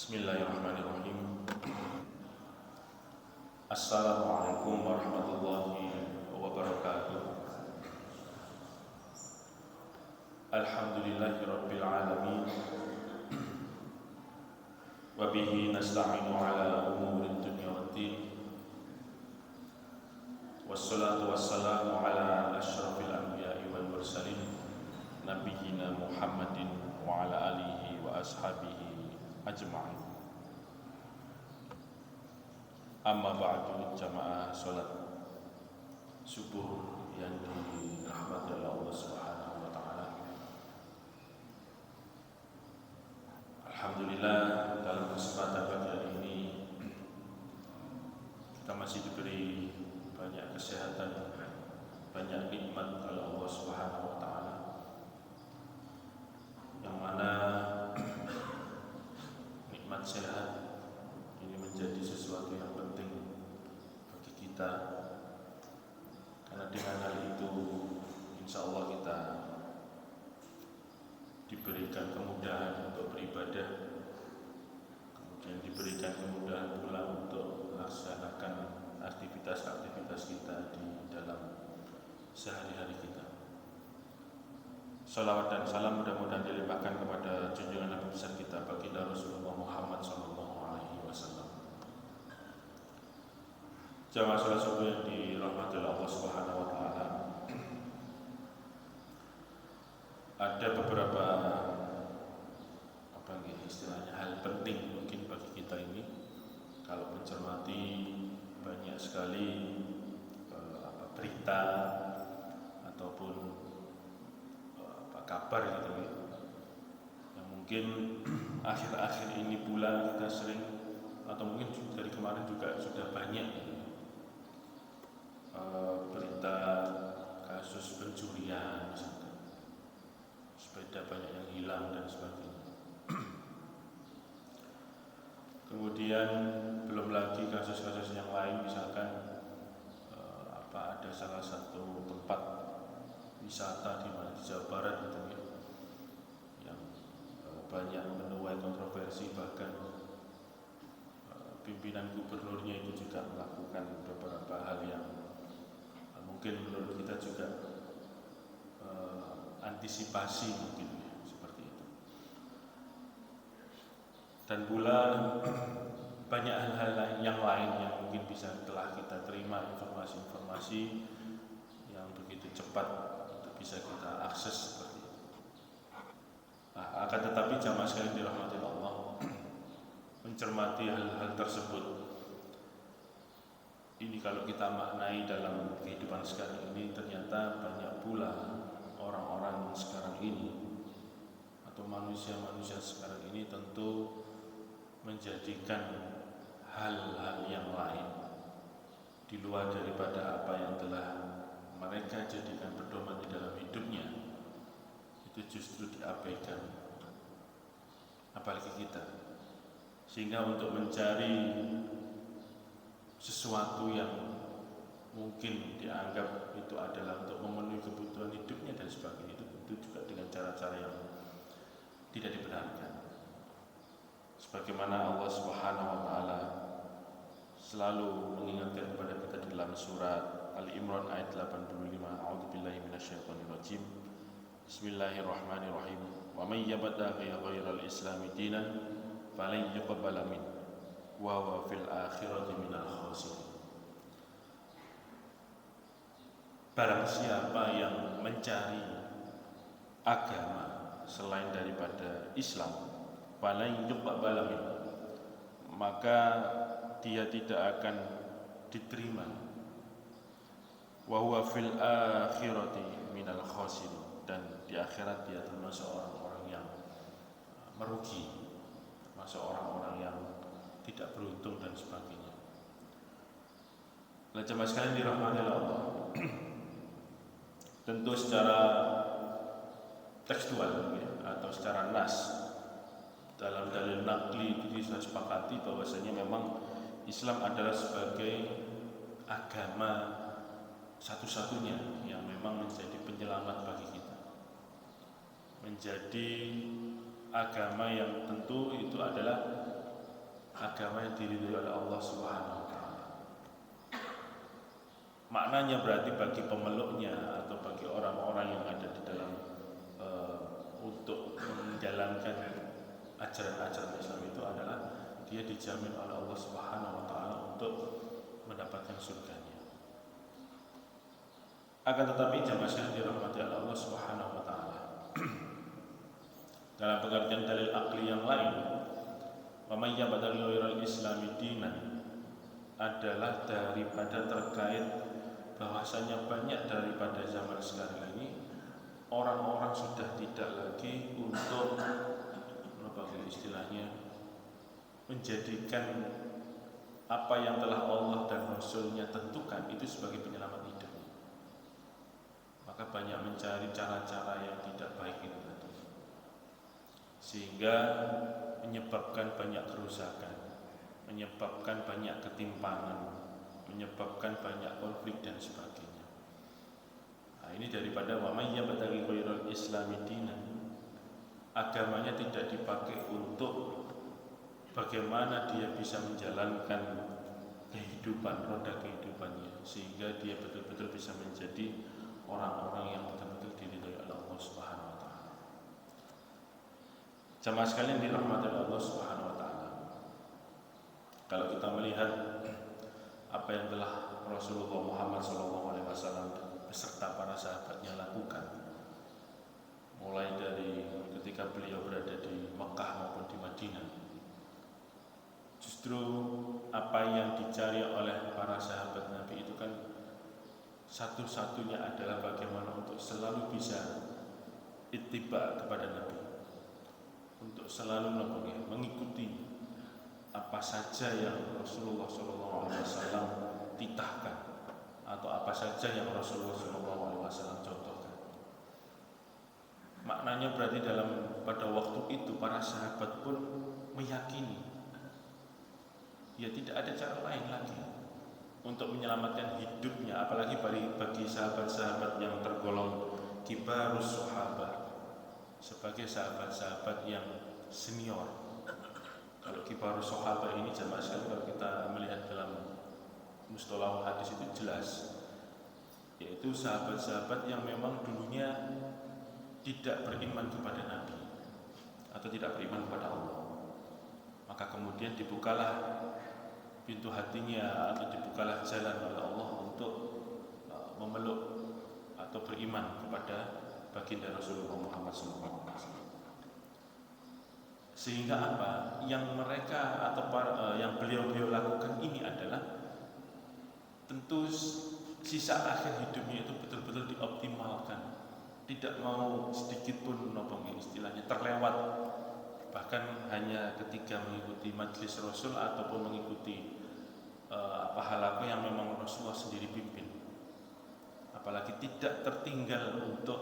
Bismillahirrahmanirrahim. Assalamualaikum warahmatullahi wabarakatuh. Alhamdulillahirabbil alamin. Wa bihi nasta'inu ala umuri dunya waddin. Wassalatu wassalamu ala asyrafil anbiya'i wal mursalin nabiyyina Muhammadin wa ala alihi wa ashabihi ajma'in. Amma ba'du, jamaah salat subuh yang dirahmati oleh Allah Subhanahu wa taala. Alhamdulillah, dalam kesempatan pagi hari ini kita masih diberi banyak kesehatan, banyak nikmat oleh Allah Subhanahu wa taala, yang mana nikmat sehat ini menjadi sesuatu yang penting bagi kita, karena dengan hal itu insya Allah kita diberikan kemudahan untuk beribadah, kemudian diberikan kemudahan pula untuk melaksanakan aktivitas-aktivitas kita di dalam sehari-hari kita. Salawat dan salam mudah-mudahan dilimpahkan kepada junjungan Nabi besar kita, baginda Rasulullah Muhammad SAW. Jamaah salat subuh yang dirahmati Allah Subhanahu wa taala. Ada beberapa istilahnya hal penting mungkin bagi kita ini kalau mencermati banyak sekali berita ataupun kabar gitu ya, yang mungkin akhir-akhir ini pula kita sering, atau mungkin dari kemarin juga sudah banyak gitu, berita kasus pencurian misalkan, sepeda banyak yang hilang dan sebagainya. Kemudian belum lagi kasus-kasus yang lain, misalkan ada salah satu tempat wisata di Jawa Barat gitu ya, yang banyak menuai kontroversi, bahkan pimpinan gubernurnya itu juga melakukan beberapa hal yang mungkin menurut kita juga antisipasi mungkin ya, seperti itu. Dan pula banyak hal-hal yang lain yang mungkin bisa telah kita terima, informasi-informasi yang begitu cepat bisa kita akses seperti itu. Akan tetapi jamaah sekalian dirahmati Allah, mencermati hal-hal tersebut ini kalau kita maknai dalam kehidupan sekarang ini, ternyata banyak pula orang-orang sekarang ini atau manusia-manusia sekarang ini tentu menjadikan hal-hal yang lain di luar daripada apa yang telah mereka jadikan pedoman di dalam hidupnya, itu justru diabaikan, apalagi kita. Sehingga untuk mencari sesuatu yang mungkin dianggap itu adalah untuk memenuhi kebutuhan hidupnya dan sebagainya, itu juga dengan cara-cara yang tidak dibenarkan. Sebagaimana Allah Subhanahu wa taala selalu mengingatkan kepada kita di dalam surat Ali Imran ayat 85, A'udzubillahi minasyaitonirrajim. Bismillahirrahmanirrahim. Wa may yabtaghi ghairal islami dinan falan yuqbala min wa huwa fil akhirati minal khasirin. Barang siapa yang mencari agama selain daripada Islam, falan yuqbala min, maka dia tidak akan diterima. Wa huwa fil akhirati minal khasirin, dan di akhirat dia termasuk orang-orang yang merugi, termasuk orang-orang yang tidak beruntung dan sebagainya. Nah, jemaah sekalian dirahmati Allah, tentu secara tekstual ya, atau secara nas dalam dalil naqli itu sudah sepakati bahwasanya memang Islam adalah sebagai agama satu-satunya yang memang menjadi penyelamat bagi kita, menjadi agama yang tentu itu adalah agama yang diridhoi oleh Allah Subhanahu wa taala. Maknanya berarti bagi pemeluknya atau bagi orang-orang yang ada di dalam untuk menjalankan ajaran-ajaran Islam itu adalah dia dijamin oleh Allah Subhanahu wa taala untuk mendapatkan surganya. Akan tetapi jamaah sekalian dirahmati oleh Allah Subhanahu wa taala. Dalam pengertian dalil akli yang lain, wa may yabtaghi ghairal islami dinan adalah daripada terkait bahwasanya banyak daripada zaman sekarang ini orang-orang sudah tidak lagi untuk istilahnya menjadikan apa yang telah Allah dan Rasulnya tentukan itu sebagai penyelamat hidupnya. Maka banyak mencari cara-cara yang tidak baik itu tadi, sehingga menyebabkan banyak kerusakan, menyebabkan banyak ketimpangan, menyebabkan banyak konflik dan sebagainya. Nah, ini daripada wa may yabtaghi ghairal islami dinan, agamanya tidak dipakai untuk bagaimana dia bisa menjalankan kehidupan, roda kehidupannya, sehingga dia betul-betul bisa menjadi orang-orang yang betul-betul diridhoi oleh Allah Subhanahu wa taala. Jamaah sekalian dirahmati oleh Allah Subhanahu wa taala. Kalau kita melihat apa yang telah Rasulullah Muhammad SAW beserta para sahabatnya lakukan, mulai dari ketika beliau berada di Mekah maupun di Madinah, justru apa yang dicari oleh para sahabat Nabi itu kan satu-satunya adalah bagaimana untuk selalu bisa ittiba kepada Nabi, untuk selalu mengikuti apa saja yang Rasulullah SAW titahkan atau apa saja yang Rasulullah SAW contohkan. Maknanya berarti pada waktu itu para sahabat pun meyakini ya tidak ada cara lain lagi untuk menyelamatkan hidupnya, apalagi bagi sahabat-sahabat yang tergolong kibarus sahabat, sebagai sahabat-sahabat yang senior. Kalau kibarus sahabat ini jamaah sekalian, kalau kita melihat dalam mustalah hadis itu jelas, yaitu sahabat-sahabat yang memang dulunya tidak beriman kepada Nabi atau tidak beriman kepada Allah, maka kemudian dibukalah pintu hatinya atau dibukalah jalan oleh Allah untuk memeluk atau beriman kepada baginda Rasulullah Muhammad SAW. Sehingga apa yang mereka atau yang beliau lakukan ini adalah tentu sisa akhir hidupnya itu betul-betul dioptimalkan, tidak mau sedikit pun istilahnya terlewat, bahkan hanya ketika mengikuti majelis Rasul ataupun mengikuti pahala yang memang Rasulullah sendiri pimpin, apalagi tidak tertinggal untuk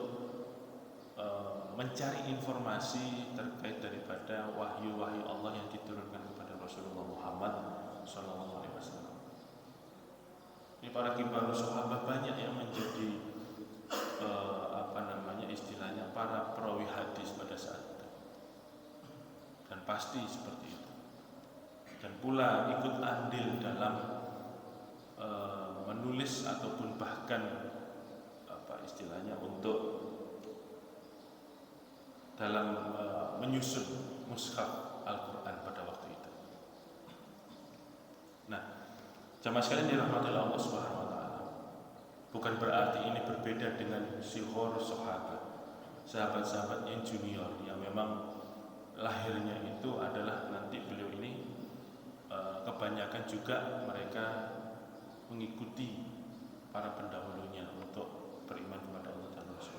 mencari informasi terkait daripada wahyu-wahyu Allah yang diturunkan kepada Rasulullah Muhammad SAW. Ini para kibarus sahabat banyak yang menjadi istilahnya para perawi hadis pada saat itu, dan pasti seperti itu, dan pula ikut andil dalam menulis ataupun bahkan istilahnya untuk dalam menyusun mushaf Al-Quran pada waktu itu. Nah, jamaah sekalian dirahmati Allah Subhanahu wa taala, bukan berarti ini berbeda dengan sighar sahabat-sahabat yang junior yang memang lahirnya itu adalah nanti beliau ini kebanyakan juga mereka mengikuti para pendahulunya untuk beriman kepada Allah dan Rasul.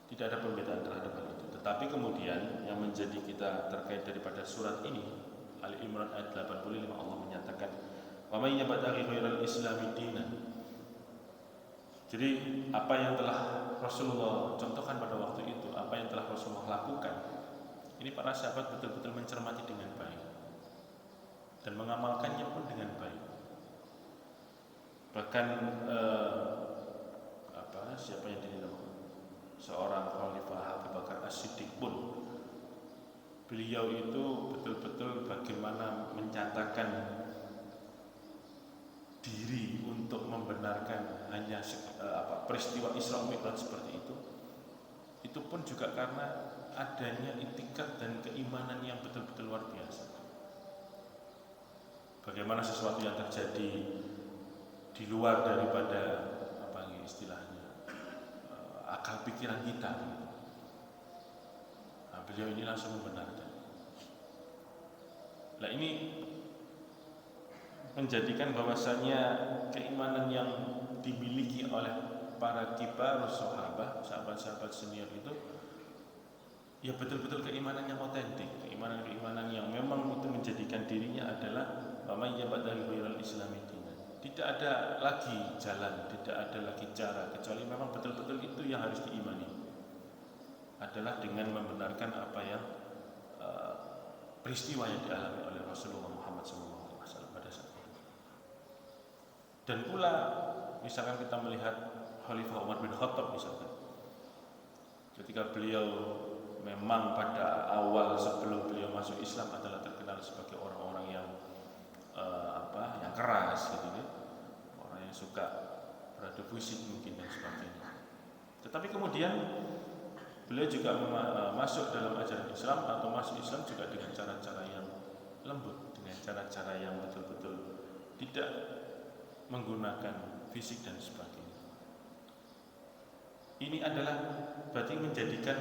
Tidak ada perbedaan terhadap hal itu. Tetapi kemudian yang menjadi kita terkait daripada surat ini, Ali Imran ayat 85, Allah menyatakan wa may yabtaghi ghairal islami dinan. Jadi apa yang telah Rasulullah contohkan pada waktu itu, apa yang telah Rasulullah lakukan, ini para sahabat betul-betul mencermati dengan baik dan mengamalkannya pun dengan baik. Bahkan siapa yang dinamakan seorang khalifah Abu Bakar As-Siddiq pun beliau itu betul-betul bagaimana menyatakan diri untuk membenarkan hanya peristiwa Isra Mi'raj seperti itu pun juga karena adanya itikat dan keimanan yang betul-betul luar biasa. Bagaimana sesuatu yang terjadi di luar daripada istilahnya akal pikiran kita. Nah, beliau ini langsung membenarkan. Nah, ini menjadikan bahwasanya keimanan yang dimiliki oleh para kibarus sahabat-sahabat senior itu ya betul-betul keimanan yang otentik, keimanan yang memang itu menjadikan dirinya adalah man yabtaghi ghairal islami dinan. Tidak ada lagi jalan, tidak ada lagi cara kecuali memang betul-betul itu yang harus diimani. Adalah dengan membenarkan apa yang peristiwa yang dialami oleh Rasulullah Muhammad SAW pada saat itu. Dan pula misalkan kita melihat Khalifah Umar bin Khattab misalkan, ketika beliau memang pada awal sebelum beliau masuk Islam adalah terkenal sebagai orang-orang yang yang keras gitu, orang yang suka beradu fisik mungkin dan sebagainya. Tetapi kemudian beliau juga masuk dalam ajaran Islam atau masuk Islam juga dengan cara-cara yang lembut, dengan cara-cara yang betul-betul tidak menggunakan fisik dan sebagainya. Ini adalah berarti menjadikan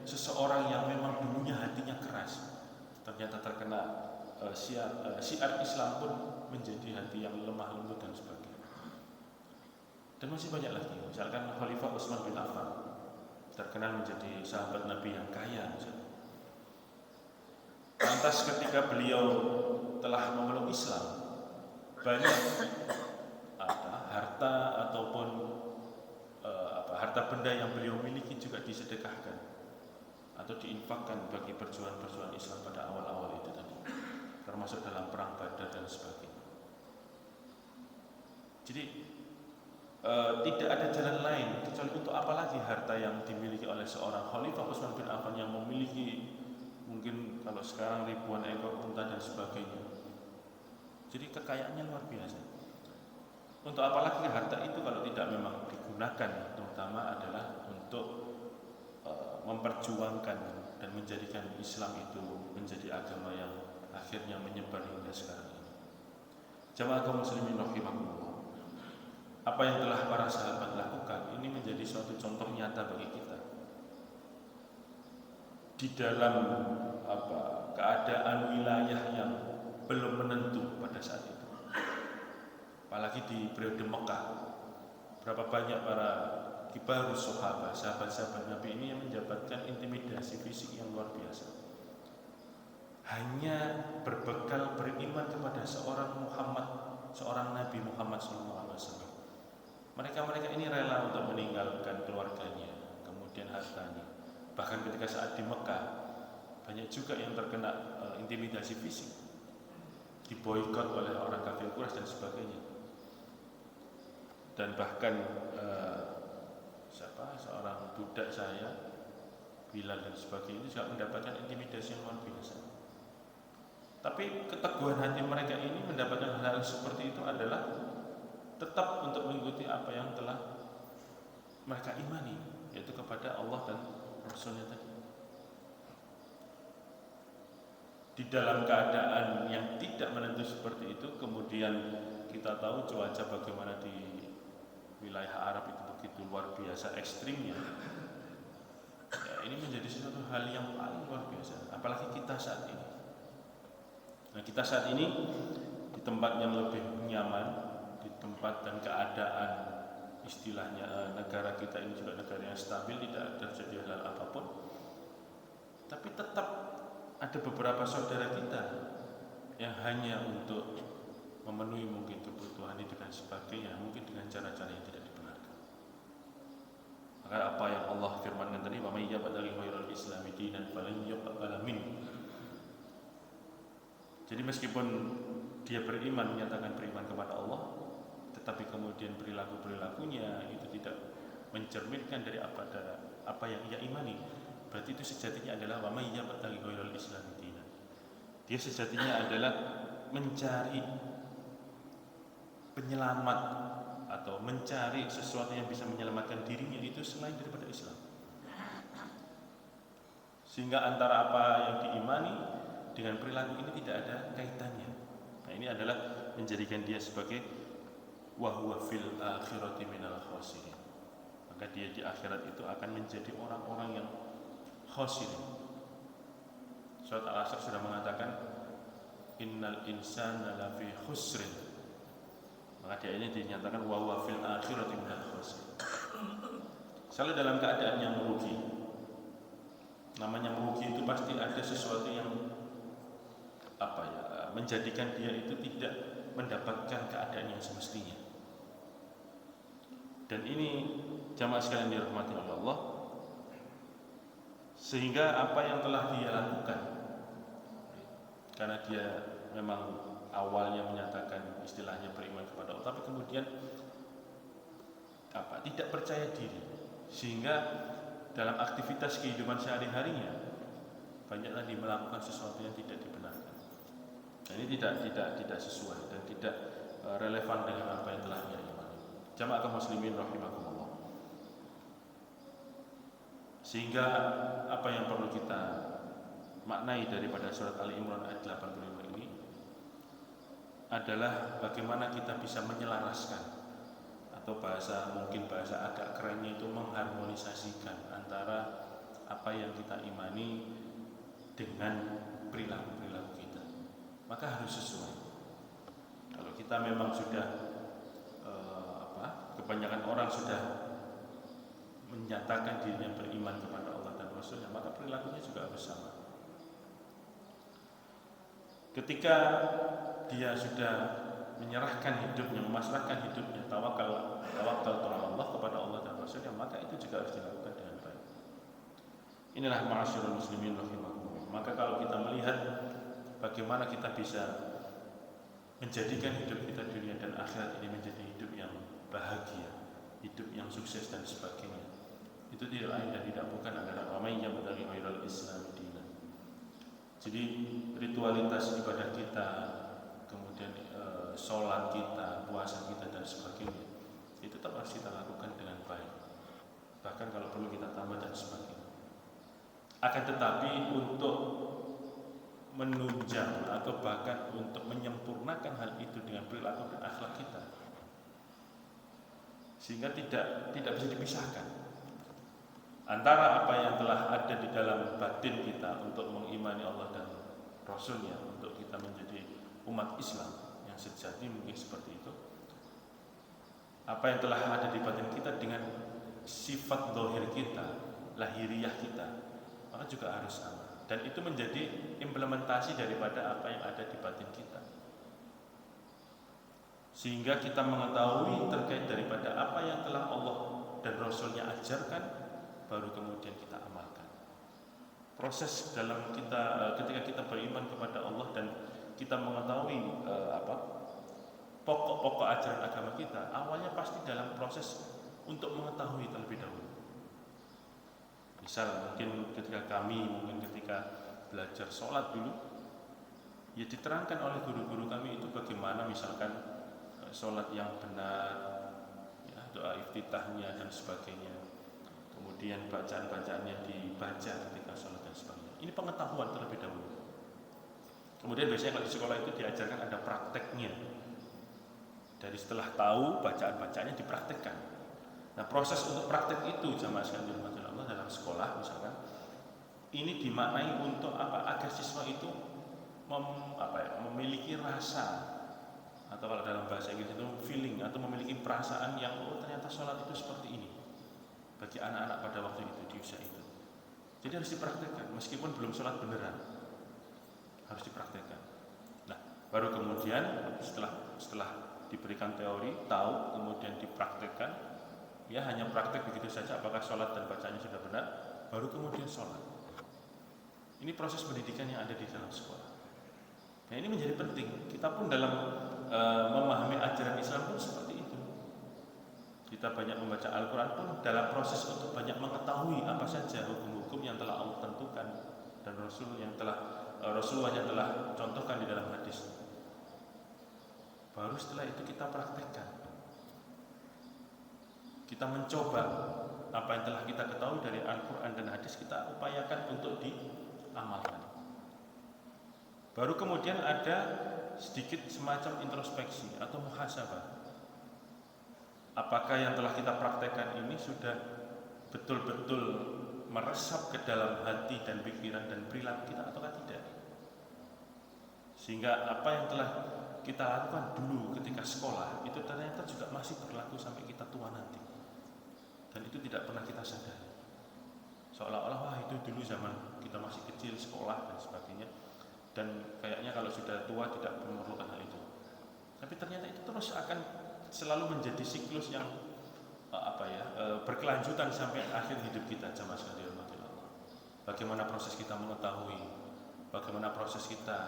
seseorang yang memang dulunya hatinya keras ternyata terkena syiar Islam pun menjadi hati yang lemah lembut dan sebagainya. Dan masih banyak lagi, misalkan Khalifah Utsman bin Affan terkenal menjadi sahabat Nabi yang kaya misalnya. Lantas ketika beliau telah memeluk Islam, banyak harta ataupun harta benda yang beliau miliki juga disedekahkan atau diinfakkan bagi perjuangan Islam pada awal-awal itu tadi, termasuk dalam perang Badar dan sebagainya. Jadi tidak ada jalan lain kecuali untuk apa lagi harta yang dimiliki oleh seorang Khalifah Utsman bin Affan yang memiliki mungkin kalau sekarang ribuan ekor unta dan sebagainya. Jadi kekayaannya luar biasa. Untuk apa lagi harta itu kalau tidak memang digunakan terutama adalah untuk memperjuangkan dan menjadikan Islam itu menjadi agama yang akhirnya menyebar hingga sekarang ini. Jamaah kaum muslimin rahimakumullah. Apa yang telah para sahabat lakukan ini menjadi suatu contoh nyata bagi kita. Di dalam keadaan wilayah yang belum menentu pada saat itu. Apalagi di periode Mekah, berapa banyak para kibarus sahabat-sahabat Nabi ini yang mendapatkan intimidasi fisik yang luar biasa. Hanya berbekal beriman kepada seorang Nabi Muhammad SAW. Mereka ini rela untuk meninggalkan keluarganya, kemudian hartanya. Bahkan ketika saat di Mekah, banyak juga yang terkena intimidasi fisik, diboikot oleh orang kafir Quraisy dan sebagainya. Dan bahkan seorang budak saya, Bilal dan sebagainya juga mendapatkan intimidasi yang luar biasa. Tapi keteguhan hati mereka ini mendapatkan hal-hal seperti itu adalah tetap untuk mengikuti apa yang telah mereka imani, yaitu kepada Allah dan Rasulnya tadi. Di dalam keadaan yang tidak menentu seperti itu, kemudian kita tahu cuaca bagaimana di wilayah Arab itu begitu luar biasa ekstrimnya. Ya, ini menjadi suatu hal yang paling luar biasa, apalagi kita saat ini. Nah, kita saat ini di tempat yang lebih nyaman, di tempat dan keadaan istilahnya negara kita ini juga negara yang stabil, tidak terjadi hal apapun. Tapi tetap ada beberapa saudara kita yang hanya untuk memenuhi mungkin kebutuhan hidup dan sebagainya, mungkin dengan cara-cara yang tidak dibenarkan. Maka apa yang Allah firmankan tadi, wa may yabtaghi ghairal islami dinan falan yuqbala minhu. Jadi meskipun dia beriman, menyatakan beriman kepada Allah, tetapi kemudian perilaku-perilakunya itu tidak mencerminkan dari apa yang ia imani, berarti itu sejatinya adalah wa may yabtaghi ghairal Islam dinan. Dia sejatinya adalah mencari penyelamat atau mencari sesuatu yang bisa menyelamatkan dirinya itu selain daripada Islam. Sehingga antara apa yang diimani dengan perilaku ini tidak ada kaitannya. Nah, ini adalah menjadikan dia sebagai wa huwa fil akhirati minal khasirin. Maka dia di akhirat itu akan menjadi orang-orang yang khasirin. Surat Al-Asr sudah mengatakan innal insana lafi khusrin. Maka dia ini dinyatakan wa huwa fil akhirati minal khasirin. Selalu dalam keadaan yang merugi. Namanya merugi itu pasti ada sesuatu yang menjadikan dia itu tidak mendapatkan keadaan yang semestinya. Dan ini jamaah sekalian dirahmati oleh Allah, sehingga apa yang telah dia lakukan, karena dia memang awalnya menyatakan istilahnya beriman kepada Allah, tapi kemudian tidak percaya diri, sehingga dalam aktivitas kehidupan sehari-harinya banyak tadi melakukan sesuatu yang tidak dibenarkan. Dan ini tidak sesuai dan tidak relevan dengan apa yang telah dia imani. Jamaah kaum muslimin rahimakumullah. Sehingga apa yang perlu kita maknai daripada surat Ali Imran ayat 85 ini adalah bagaimana kita bisa menyelaraskan, atau mungkin bahasa agak kerennya itu mengharmonisasikan antara apa yang kita imani dengan perilaku kita. Maka harus sesuai. Kalau kita memang sudah kebanyakan orang sudah menyatakan dirinya beriman kepada Allah dan Rasulnya, maka perilakunya juga harus sama. Ketika dia sudah menyerahkan hidupnya, memasrahkan hidupnya, tawakal Allah kepada Allah dan Rasulnya, maka itu juga harus dilakukan dengan baik. Inilah ma'asyiral muslimin rahimakumullah. Maka kalau kita melihat bagaimana kita bisa menjadikan hidup kita dunia dan akhirat ini menjadi hidup yang bahagia, hidup yang sukses dan sebagainya, itu tidak lain dan tidak bukan adalah wa may yabtaghi ghairal Islam dinan. Jadi ritualitas ibadah kita, kemudian sholat kita, puasa kita dan sebagainya, itu tetap harus kita lakukan dengan baik. Bahkan kalau perlu kita tambah dan sebagainya. Akan tetapi untuk menunjang atau bahkan untuk menyempurnakan hal itu dengan perilaku dan akhlak kita, sehingga tidak bisa dipisahkan antara apa yang telah ada di dalam batin kita untuk mengimani Allah dan Rasulnya, untuk kita menjadi umat Islam yang sejati, mungkin seperti itu. Apa yang telah ada di batin kita dengan sifat zahir kita, lahiriah kita, maka juga harus sama. Dan itu menjadi implementasi daripada apa yang ada di batin kita, sehingga kita mengetahui terkait daripada apa yang telah Allah dan Rasulnya ajarkan, baru kemudian kita amalkan. Proses dalam kita ketika kita beriman kepada Allah dan kita mengetahui pokok-pokok ajaran agama kita, awalnya pasti dalam proses untuk mengetahui terlebih dahulu. Misal mungkin ketika belajar sholat dulu, ya diterangkan oleh guru-guru kami itu bagaimana misalkan sholat yang benar, ya, doa iftitahnya dan sebagainya, kemudian bacaan-bacaan yang dibaca ketika sholat dan sebagainya. Ini pengetahuan terlebih dahulu. Kemudian biasanya kalau di sekolah itu diajarkan ada prakteknya. Dari setelah tahu bacaan-bacaannya dipraktekkan. Nah, proses untuk praktek itu jamaah sekalian dirahmati Allah dalam sekolah misalkan, ini dimaknai untuk apa? Agar siswa itu memiliki rasa, atau kalau dalam bahasa Inggris itu feeling, atau memiliki perasaan yang ternyata sholat itu seperti ini bagi anak-anak pada waktu itu, di usia itu. Jadi harus dipraktekkan meskipun belum sholat beneran, harus dipraktekkan. Nah, baru kemudian setelah diberikan teori, tahu, kemudian dipraktekkan, ya hanya praktek begitu saja apakah sholat dan bacanya sudah benar, baru kemudian sholat. Ini proses pendidikan yang ada di dalam sekolah. Nah, ini menjadi penting. Kita pun dalam memahami ajaran Islam pun seperti itu. Kita kita banyak membaca Al-Quran pun dalam proses untuk banyak mengetahui apa saja hukum-hukum yang telah Allah tentukan dan Rasulullah yang telah contohkan di dalam hadis. Baru setelah itu kita praktekkan. Kita mencoba apa yang telah kita ketahui dari Al-Quran dan hadis, kita upayakan untuk diamalkan. Baru kemudian ada sedikit semacam introspeksi atau muhasabah. Apakah yang telah kita praktekkan ini sudah betul-betul meresap ke dalam hati dan pikiran dan perilaku kita ataukah tidak? Sehingga apa yang telah kita lakukan dulu ketika sekolah itu ternyata juga masih berlaku sampai kita tua nanti. Dan itu tidak pernah kita sadari. Seolah-olah wah itu dulu zaman kita masih kecil, sekolah dan sebagainya. Dan kayaknya kalau sudah tua tidak memerlukan hal itu. Tapi ternyata itu terus akan selalu menjadi siklus yang berkelanjutan sampai akhir hidup kita. Jamaah sekalian dirahmati Allah. Bagaimana proses kita mengetahui, bagaimana proses kita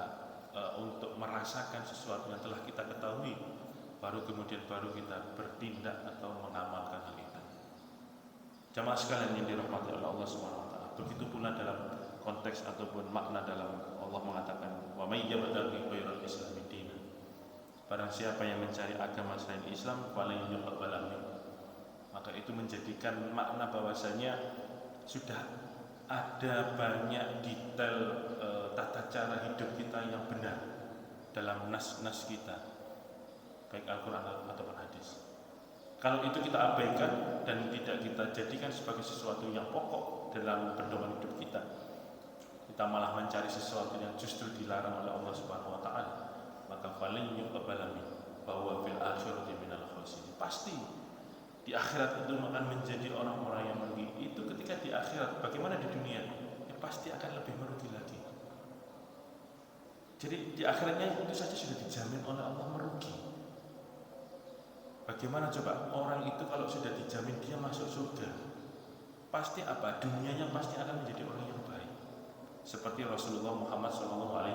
untuk merasakan sesuatu yang telah kita ketahui, baru kita bertindak atau mengamalkan hal itu. Jamaah sekalian yang dirahmati oleh Allah Subhanahu wa taala. Begitu pula dalam konteks ataupun makna dalam Allah mengatakan wa may yabtaghi ghairal islami dinan. Barang siapa yang mencari agama selain Islam, falan yuqbal minhu. Maka itu menjadikan makna bahwasanya sudah ada banyak detail tata cara hidup kita yang benar dalam nas-nas kita, baik Al-Quran ataupun hadis. Kalau itu kita abaikan dan tidak kita jadikan sebagai sesuatu yang pokok dalam pedoman hidup kita, kita malah mencari sesuatu yang justru dilarang oleh Allah Subhanahu wa taala, maka falan yuqbal minhu bahwa fil akhirati minal khasirin. Pasti di akhirat itu akan menjadi orang-orang yang merugi. Itu ketika di akhirat, bagaimana di dunia? Ya pasti akan lebih merugi lagi. Jadi di akhiratnya itu saja sudah dijamin oleh Allah merugi. Bagaimana coba orang itu kalau sudah dijamin dia masuk surga, pasti apa? Dunianya pasti akan menjadi orang yang baik. Seperti Rasulullah Muhammad SAW.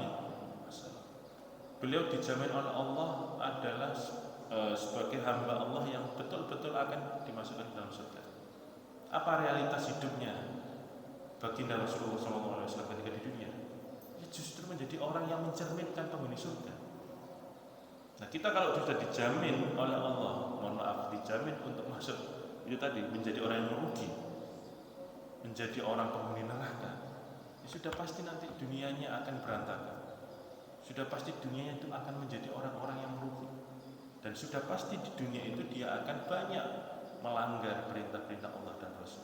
Beliau dijamin oleh Allah adalah sebagai hamba Allah yang betul-betul akan dimasukkan dalam surga. Apa realitas hidupnya baginda Rasulullah SAW ketika di dunia? Ya justru menjadi orang yang mencerminkan penghuni surga. Nah kita kalau sudah dijamin oleh Allah, mohon maaf, dijamin untuk masuk itu tadi menjadi orang yang merugi, menjadi orang penghuni neraka, ya sudah pasti nanti dunianya akan berantakan. Sudah pasti dunianya itu akan menjadi orang-orang yang merugi. Dan sudah pasti di dunia itu dia akan banyak melanggar perintah-perintah Allah dan Rasul.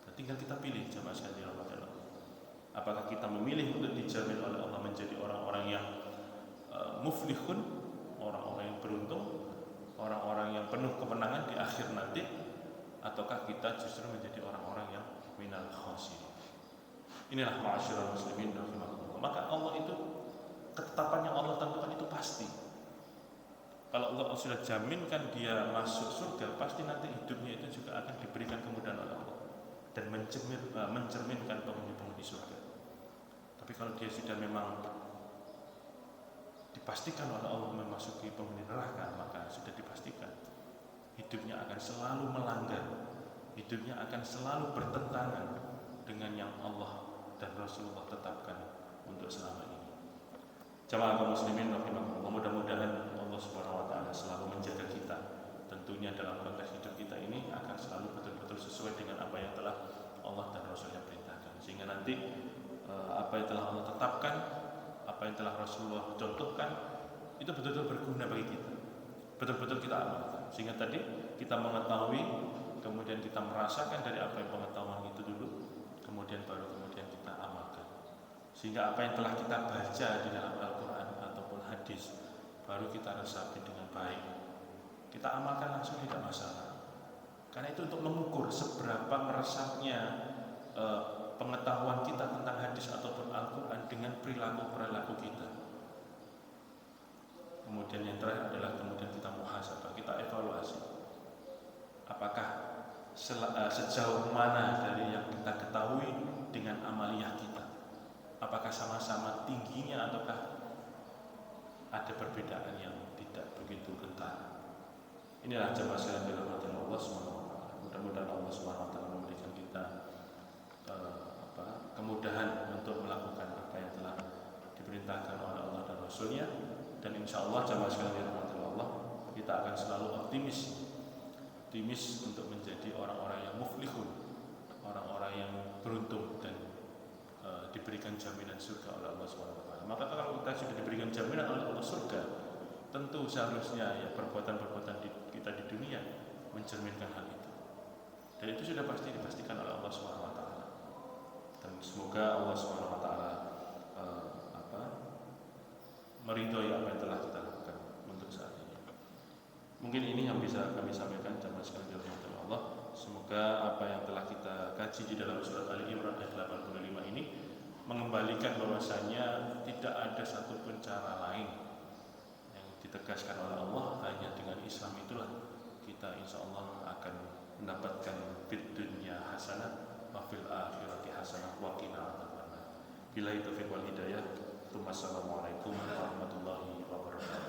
Nah, tinggal kita pilih jamaah sekalian Allah. Apakah kita memilih untuk dijamin oleh Allah menjadi orang-orang yang muflihun, orang-orang yang beruntung, orang-orang yang penuh kemenangan di akhir nanti, ataukah kita justru menjadi orang-orang yang minal khasirin. Inilah ma'asyiral muslimin rahimakumullah. Maka Allah itu ketetapan yang Allah tentukan itu pasti. Kalau Allah sudah jaminkan dia masuk surga, pasti nanti hidupnya itu juga akan diberikan kemudahan oleh Allah dan mencerminkan penghuni surga. Tapi kalau dia sudah memang dipastikan oleh Allah memasuki penghuni neraka, maka sudah dipastikan hidupnya akan selalu melanggar, hidupnya akan selalu bertentangan dengan yang Allah dan Rasulullah tetapkan untuk selama ini. Jamaah kaum muslimin rahimakumullah, mudah-mudahan Allah Subhanahu wa taala selalu menjaga kita. Tentunya dalam konteks hidup kita ini akan selalu betul-betul sesuai dengan apa yang telah Allah dan Rasulnya perintahkan. Sehingga nanti apa yang telah Allah tetapkan, apa yang telah Rasulullah contohkan, itu betul-betul berguna bagi kita. Betul-betul kita amalkan. Sehingga tadi kita mengetahui, kemudian kita merasakan dari apa yang pengetahuan itu dulu, kemudian kita amalkan. Sehingga apa yang telah kita baca di dalam Al-Quran ataupun hadis, baru kita resapi dengan baik, kita amalkan langsung, tidak masalah. Karena itu untuk mengukur seberapa meresapnya pengetahuan kita tentang hadis ataupun Al-Quran dengan perilaku kita. Kemudian yang terakhir adalah kemudian kita muhasabah, kita evaluasi. Apakah sejauh mana dari yang kita ketahui dengan amaliyah kita? Apakah sama-sama tingginya ataukah ada perbedaan yang tidak begitu kental? Inilah jemaah sekalian dirahmati Allah Subhanahu wa taala. Mudah-mudahan Allah Subhanahu wa taala memberikan kita kemudahan untuk melakukan apa yang telah diperintahkan oleh Allah dan Rasulnya, dan insya Allah jemaah sekalian dirahmati Allah, kita akan selalu optimis untuk menjadi orang-orang yang muflihun, orang-orang yang beruntung dan diberikan jaminan surga oleh Allah Subhanahu wa taala. Maka kalau kita sudah diberikan jaminan oleh Allah surga, tentu seharusnya ya perbuatan-perbuatan kita di dunia mencerminkan hal itu. Dan itu sudah pasti dipastikan oleh Allah Subhanahu wa taala. Dan semoga Allah Subhanahu wa taala meridhoi apa yang telah kita lakukan untuk saat ini. Mungkin ini yang bisa kami sampaikan jemaah sekalian dirahmati Allah. Semoga apa yang telah kita kaji di dalam surat Ali Imran ayat 85 ini mengembalikan bahwasanya tidak ada satupun cara lain yang ditegaskan oleh Allah, hanya dengan Islam itulah kita insya Allah akan mendapatkan fid dunya hasanah wa fil akhirati hasanah wa qina adzabannar. Billahi taufiq wal hidayah. Wassalamualaikum warahmatullahi wabarakatuh.